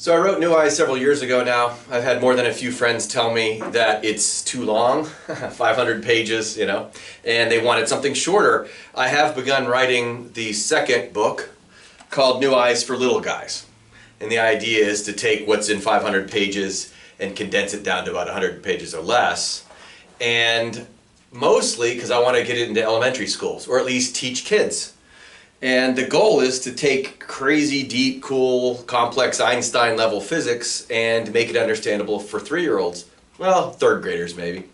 So I wrote New Eyes several years ago now. I've had more than a few friends tell me that it's too long, 500 pages, and they wanted something shorter. I have begun writing the second book called New Eyes for Little Guys. And the idea is to take what's in 500 pages and condense it down to about 100 pages or less. And mostly because I want to get it into elementary schools, or at least teach kids. And the goal is to take crazy, deep, cool, complex Einstein-level physics and make it understandable for 3-year-olds, well, 3rd graders maybe,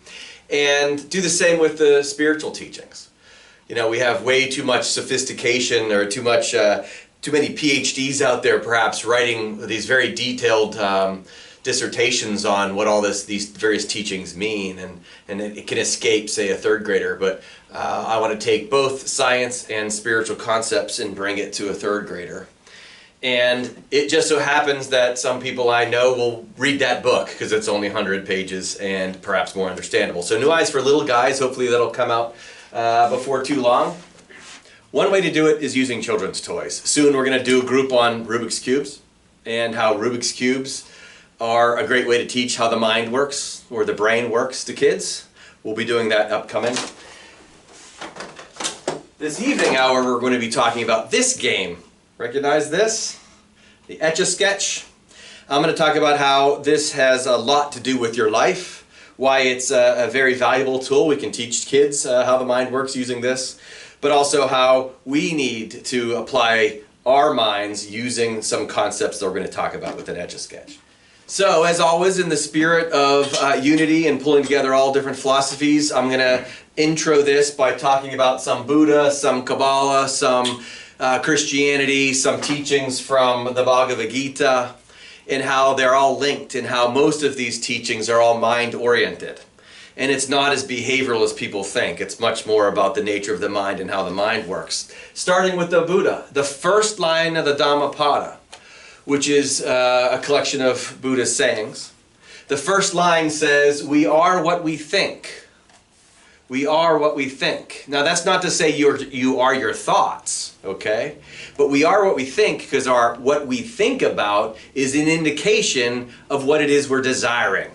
and do the same with the spiritual teachings. We have way too much sophistication or too many PhDs out there perhaps writing these very detailed dissertations on what all these various teachings mean, and it can escape, say, a 3rd grader, but I want to take both science and spiritual concepts and bring it to a 3rd grader. And it just so happens that some people I know will read that book because it's only 100 pages and perhaps more understandable. So New Eyes for Little Guys, hopefully that'll come out before too long. One way to do it is using children's toys. Soon we're going to do a group on Rubik's Cubes and how Rubik's Cubes are a great way to teach how the mind works or the brain works to kids. We'll be doing that upcoming. This evening, however, we're going to be talking about this game. Recognize this? The Etch-a-Sketch. I'm going to talk about how this has a lot to do with your life, why it's a very valuable tool. We can teach kids how the mind works using this, but also how we need to apply our minds using some concepts that we're going to talk about with an Etch-a-Sketch. So, as always, in the spirit of unity and pulling together all different philosophies, I'm going to intro this by talking about some Buddha, some Kabbalah, some Christianity, some teachings from the Bhagavad Gita, and how they're all linked, and how most of these teachings are all mind-oriented. And it's not as behavioral as people think. It's much more about the nature of the mind and how the mind works. Starting with the Buddha, the first line of the Dhammapada, which is a collection of Buddha's sayings. The first line says, "We are what we think." We are what we think. Now that's not to say you are your thoughts, okay? But we are what we think because what we think about is an indication of what it is we're desiring.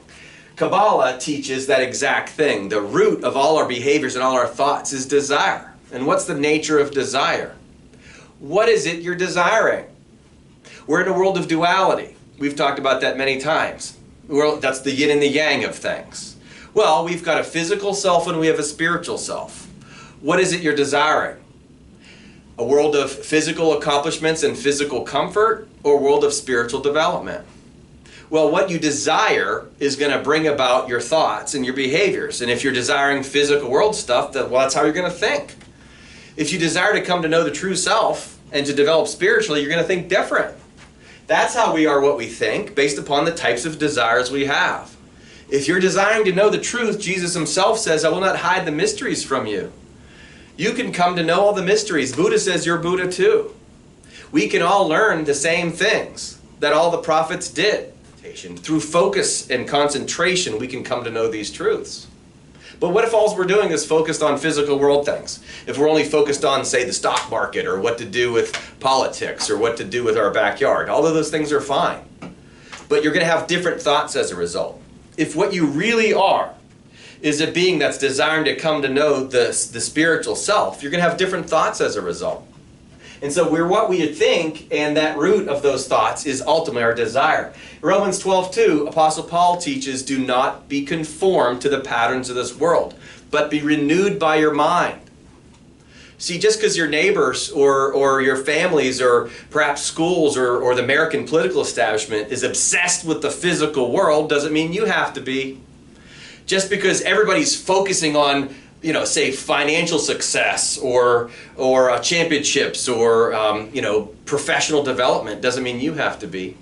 Kabbalah teaches that exact thing. The root of all our behaviors and all our thoughts is desire. And what's the nature of desire? What is it you're desiring? We're in a world of duality. We've talked about that many times. That's the yin and the yang of things. Well, we've got a physical self and we have a spiritual self. What is it you're desiring? A world of physical accomplishments and physical comfort, or a world of spiritual development? Well, what you desire is going to bring about your thoughts and your behaviors. And if you're desiring physical world stuff, that's how you're going to think. If you desire to come to know the true self and to develop spiritually, you're going to think different. That's how we are what we think, based upon the types of desires we have. If you're desiring to know the truth, Jesus himself says, "I will not hide the mysteries from you." You can come to know all the mysteries. Buddha says you're Buddha too. We can all learn the same things that all the prophets did. Through focus and concentration, we can come to know these truths. But what if all we're doing is focused on physical world things? If we're only focused on, say, the stock market, or what to do with politics, or what to do with our backyard, all of those things are fine. But you're going to have different thoughts as a result. If what you really are is a being that's desiring to come to know the spiritual self, you're going to have different thoughts as a result. And so we're what we think, and that root of those thoughts is ultimately our desire. Romans 12:2, Apostle Paul teaches, "Do not be conformed to the patterns of this world, but be renewed by your mind." See, just because your neighbors or your families or perhaps schools or the American political establishment is obsessed with the physical world doesn't mean you have to be. Just because everybody's focusing on say financial success or championships or professional development doesn't mean you have to be.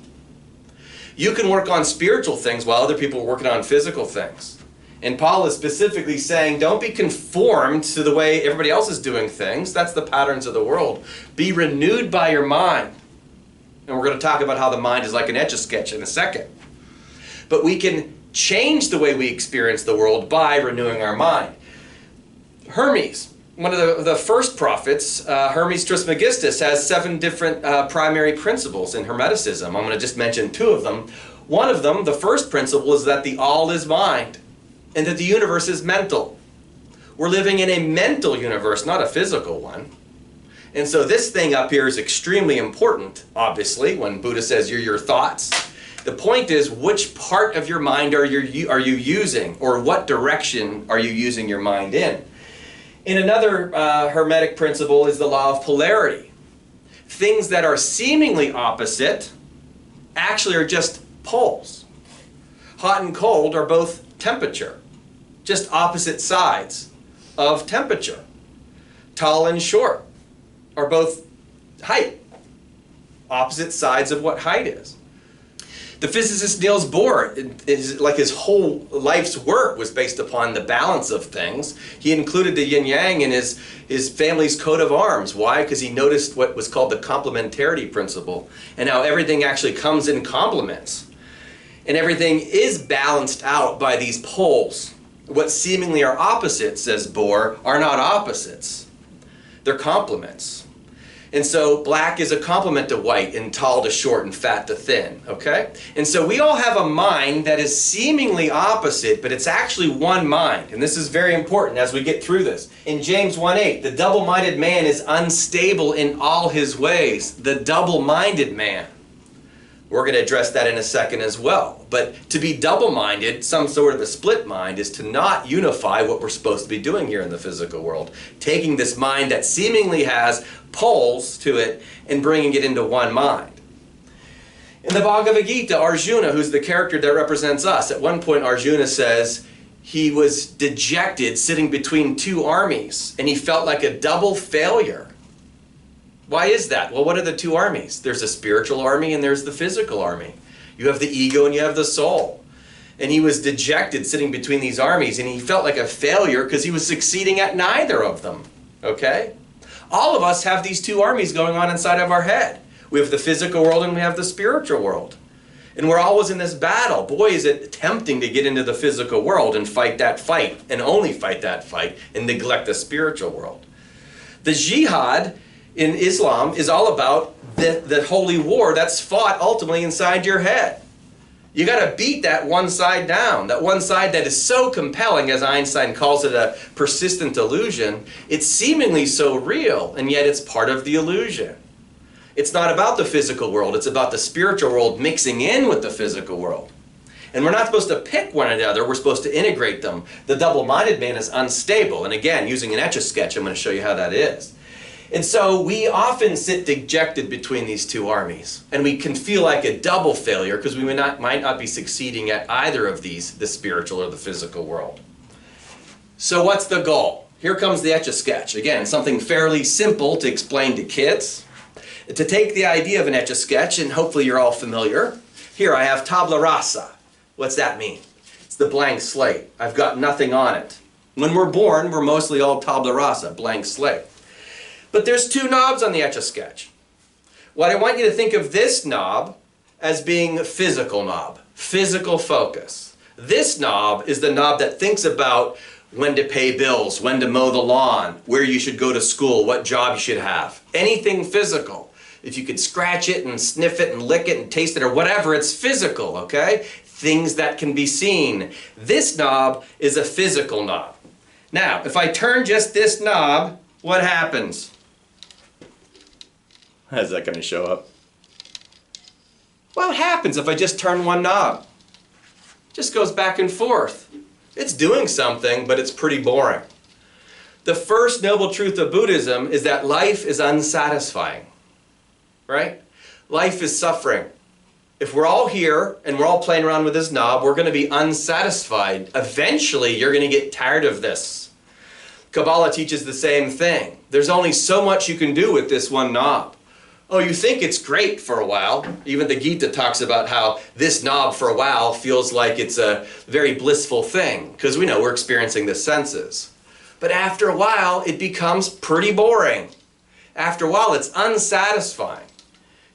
You can work on spiritual things while other people are working on physical things. And Paul is specifically saying, don't be conformed to the way everybody else is doing things. That's the patterns of the world. Be renewed by your mind. And we're going to talk about how the mind is like an Etch-a-Sketch in a second. But we can change the way we experience the world by renewing our mind. Hermes, one of the first prophets, Hermes Trismegistus, has 7 different primary principles in Hermeticism. I'm going to just mention 2 of them. One of them, the first principle, is that the all is mind, and that the universe is mental. We're living in a mental universe, not a physical one. And so this thing up here is extremely important, obviously, when Buddha says you're your thoughts. The point is, which part of your mind are you using, or what direction are you using your mind in? And another Hermetic principle is the law of polarity. Things that are seemingly opposite actually are just poles. Hot and cold are both temperature, just opposite sides of temperature. Tall and short are both height, opposite sides of what height is. The physicist Niels Bohr, like his whole life's work was based upon the balance of things. He included the yin-yang in his family's coat of arms. Why? Because he noticed what was called the complementarity principle, and how everything actually comes in complements. And everything is balanced out by these poles. What seemingly are opposites, says Bohr, are not opposites. They're complements. And so black is a complement to white, and tall to short, and fat to thin, okay? And so we all have a mind that is seemingly opposite, but it's actually one mind. And this is very important as we get through this. In James 1:8, the double-minded man is unstable in all his ways. The double-minded man. We're going to address that in a second as well. But to be double-minded, some sort of a split mind, is to not unify what we're supposed to be doing here in the physical world. Taking this mind that seemingly has poles to it and bringing it into one mind. In the Bhagavad Gita, Arjuna, who's the character that represents us, at one point Arjuna says he was dejected sitting between 2 armies, and he felt like a double failure. Why is that? Well, what are the 2 armies? There's a spiritual army and there's the physical army. You have the ego and you have the soul. And he was dejected sitting between these armies, and he felt like a failure because he was succeeding at neither of them. Okay? All of us have these 2 armies going on inside of our head. We have the physical world and we have the spiritual world. And we're always in this battle. Boy, is it tempting to get into the physical world and fight that fight, and only fight that fight, and neglect the spiritual world. The jihad in Islam is all about the holy war that's fought ultimately inside your head. You got to beat that one side down, that one side that is so compelling, as Einstein calls it, a persistent illusion. It's seemingly so real, and yet it's part of the illusion. It's not about the physical world, it's about the spiritual world mixing in with the physical world. And we're not supposed to pick one another, we're supposed to integrate them. The double-minded man is unstable, and again, using an Etch-a-Sketch, I'm going to show you how that is. And so we often sit dejected between these 2 armies, and we can feel like a double failure because we might not be succeeding at either of these, the spiritual or the physical world. So what's the goal? Here comes the Etch-a-Sketch. Again, something fairly simple to explain to kids. To take the idea of an Etch-a-Sketch, and hopefully you're all familiar. Here I have tabla rasa. What's that mean? It's the blank slate. I've got nothing on it. When we're born, we're mostly all tabla rasa, blank slate. But there's 2 knobs on the Etch-a-Sketch. What I want you to think of this knob as being a physical knob, physical focus. This knob is the knob that thinks about when to pay bills, when to mow the lawn, where you should go to school, what job you should have. Anything physical. If you could scratch it and sniff it and lick it and taste it or whatever, it's physical, okay? Things that can be seen. This knob is a physical knob. Now, if I turn just this knob, what happens? How's that going to show up? What happens if I just turn one knob? It just goes back and forth. It's doing something, but it's pretty boring. The first noble truth of Buddhism is that life is unsatisfying. Right? Life is suffering. If we're all here and we're all playing around with this knob, we're going to be unsatisfied. Eventually, you're going to get tired of this. Kabbalah teaches the same thing. There's only so much you can do with this one knob. Oh, you think it's great for a while. Even the Gita talks about how this knob for a while feels like it's a very blissful thing, because we know we're experiencing the senses. But after a while, it becomes pretty boring. After a while, it's unsatisfying.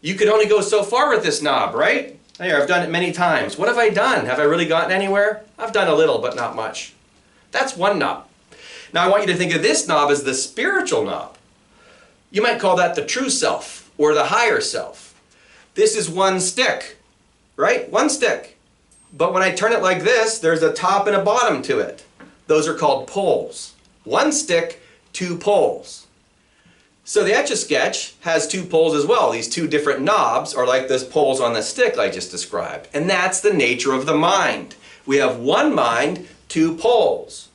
You can only go so far with this knob, right? Here, I've done it many times. What have I done? Have I really gotten anywhere? I've done a little, but not much. That's one knob. Now I want you to think of this knob as the spiritual knob. You might call that the true self or the higher self. This is one stick, right? One stick. But when I turn it like this, there's a top and a bottom to it. Those are called poles. One stick, two poles. So the Etch-a-Sketch has two poles as well. These two different knobs are like those poles on the stick I just described. And that's the nature of the mind. We have one mind, two poles.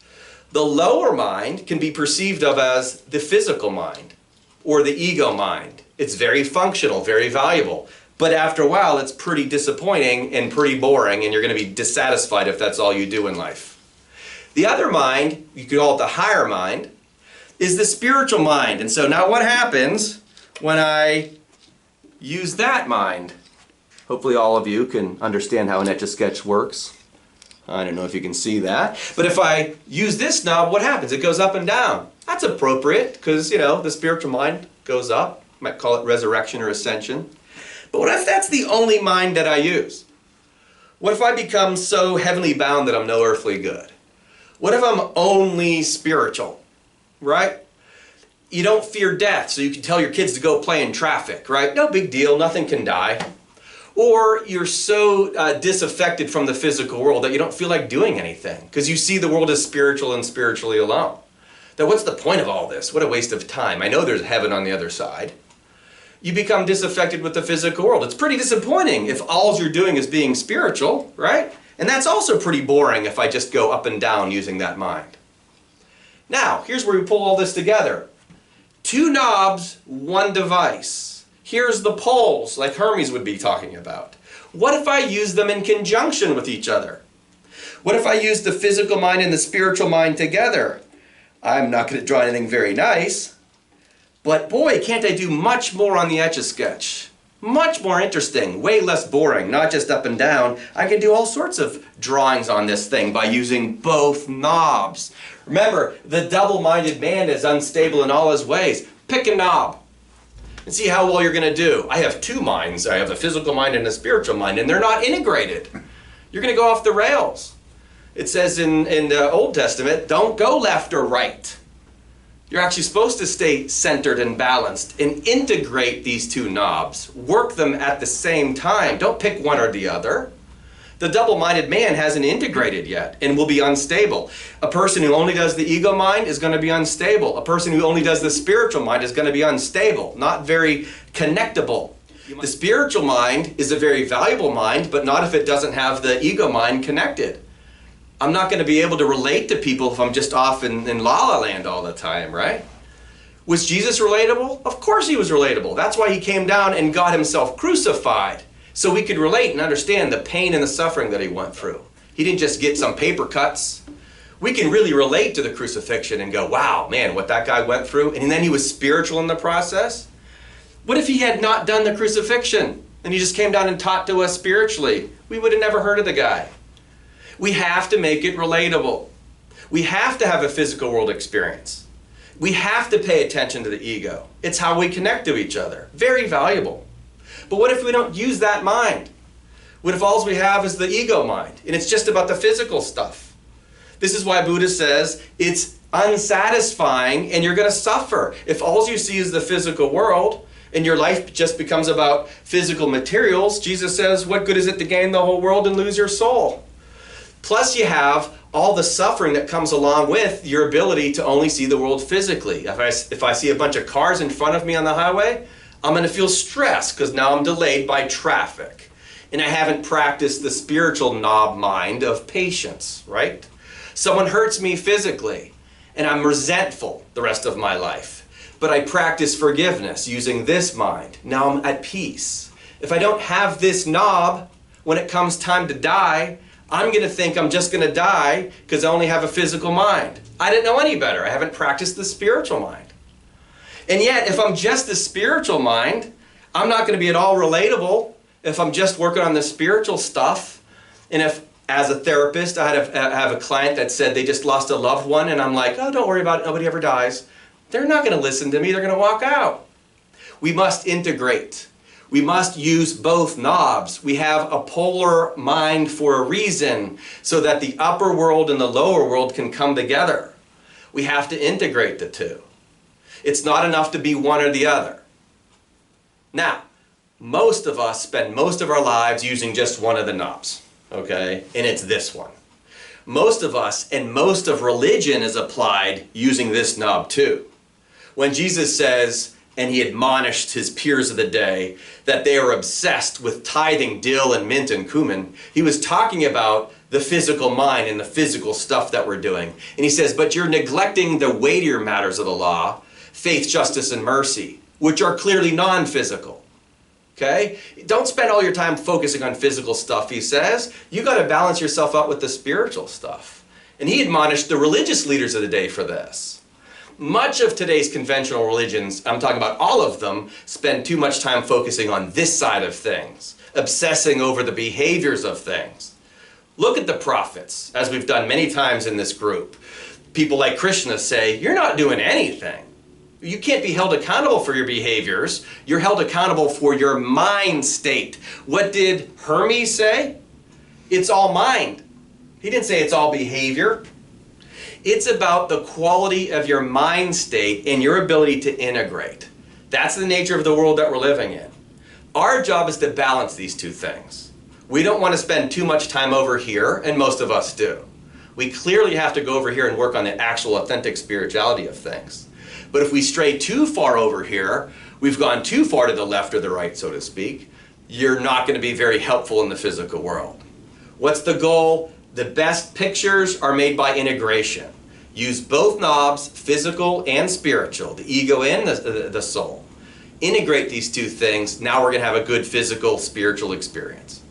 The lower mind can be perceived of as the physical mind or the ego mind. It's very functional, very valuable. But after a while, it's pretty disappointing and pretty boring, and you're going to be dissatisfied if that's all you do in life. The other mind, you could call it the higher mind, is the spiritual mind. And so now what happens when I use that mind? Hopefully all of you can understand how an Etch-a-Sketch works. I don't know if you can see that. But if I use this knob, what happens? It goes up and down. That's appropriate because, you know, the spiritual mind goes up. You might call it resurrection or ascension. But what if that's the only mind that I use? What if I become so heavenly bound that I'm no earthly good? What if I'm only spiritual? Right? You don't fear death, so you can tell your kids to go play in traffic, right? No big deal, nothing can die. Or you're so disaffected from the physical world that you don't feel like doing anything because you see the world as spiritual and spiritually alone. Now what's the point of all this? What a waste of time. I know there's heaven on the other side. You become disaffected with the physical world. It's pretty disappointing if all you're doing is being spiritual, right? And that's also pretty boring if I just go up and down using that mind. Now, here's where we pull all this together. Two knobs, one device. Here's the poles, like Hermes would be talking about. What if I use them in conjunction with each other? What if I use the physical mind and the spiritual mind together? I'm not going to draw anything very nice, but boy, can't I do much more on the Etch-a-Sketch. Much more interesting, way less boring, not just up and down. I can do all sorts of drawings on this thing by using both knobs. Remember, the double-minded man is unstable in all his ways. Pick a knob and see how well you're going to do. I have two minds. I have a physical mind and a spiritual mind, and they're not integrated. You're going to go off the rails. It says in the Old Testament, don't go left or right. You're actually supposed to stay centered and balanced and integrate these two knobs. Work them at the same time. Don't pick one or the other. The double-minded man hasn't integrated yet and will be unstable. A person who only does the ego mind is going to be unstable. A person who only does the spiritual mind is going to be unstable, not very connectable. The spiritual mind is a very valuable mind, but not if it doesn't have the ego mind connected. I'm not going to be able to relate to people if I'm just off in La La Land all the time, right? Was Jesus relatable? Of course he was relatable. That's why he came down and got himself crucified, so we could relate and understand the pain and the suffering that he went through. He didn't just get some paper cuts. We can really relate to the crucifixion and go, wow, man, what that guy went through. And then he was spiritual in the process. What if he had not done the crucifixion and he just came down and taught to us spiritually? We would have never heard of the guy. We have to make it relatable. We have to have a physical world experience. We have to pay attention to the ego. It's how we connect to each other. Very valuable. But what if we don't use that mind? What if all we have is the ego mind and it's just about the physical stuff? This is why Buddha says it's unsatisfying and you're going to suffer. If all you see is the physical world and your life just becomes about physical materials, Jesus says, what good is it to gain the whole world and lose your soul? Plus you have all the suffering that comes along with your ability to only see the world physically. If I see a bunch of cars in front of me on the highway, I'm going to feel stressed because now I'm delayed by traffic. And I haven't practiced the spiritual knob mind of patience, right? Someone hurts me physically and I'm resentful the rest of my life. But I practice forgiveness using this mind. Now I'm at peace. If I don't have this knob, when it comes time to die, I'm going to think I'm just going to die because I only have a physical mind. I didn't know any better. I haven't practiced the spiritual mind. And yet, if I'm just the spiritual mind, I'm not going to be at all relatable if I'm just working on the spiritual stuff. And if, as a therapist, I have a client that said they just lost a loved one, and I'm like, oh, don't worry about it. Nobody ever dies. They're not going to listen to me. They're going to walk out. We must integrate. We must use both knobs. We have a polar mind for a reason, so that the upper world and the lower world can come together. We have to integrate the two. It's not enough to be one or the other. Now, most of us spend most of our lives using just one of the knobs, okay? And it's this one. Most of us and most of religion is applied using this knob too. When Jesus says, and he admonished his peers of the day, that they are obsessed with tithing dill and mint and cumin, he was talking about the physical mind and the physical stuff that we're doing. And he says, but you're neglecting the weightier matters of the law, faith, justice, and mercy, which are clearly non-physical. Okay? Don't spend all your time focusing on physical stuff, he says. You got to balance yourself out with the spiritual stuff. And he admonished the religious leaders of the day for this. Much of today's conventional religions, I'm talking about all of them, spend too much time focusing on this side of things, obsessing over the behaviors of things. Look at the prophets, as we've done many times in this group. People like Krishna say, you're not doing anything. You can't be held accountable for your behaviors. You're held accountable for your mind state. What did Hermes say? It's all mind. He didn't say it's all behavior. It's about the quality of your mind state and your ability to integrate. That's the nature of the world that we're living in. Our job is to balance these two things. We don't want to spend too much time over here, and most of us do. We clearly have to go over here and work on the actual authentic spirituality of things. But if we stray too far over here, we've gone too far to the left or the right, so to speak, you're not going to be very helpful in the physical world. What's the goal? The best pictures are made by integration. Use both knobs, physical and spiritual, the ego and the soul. Integrate these two things, now we're going to have a good physical, spiritual experience.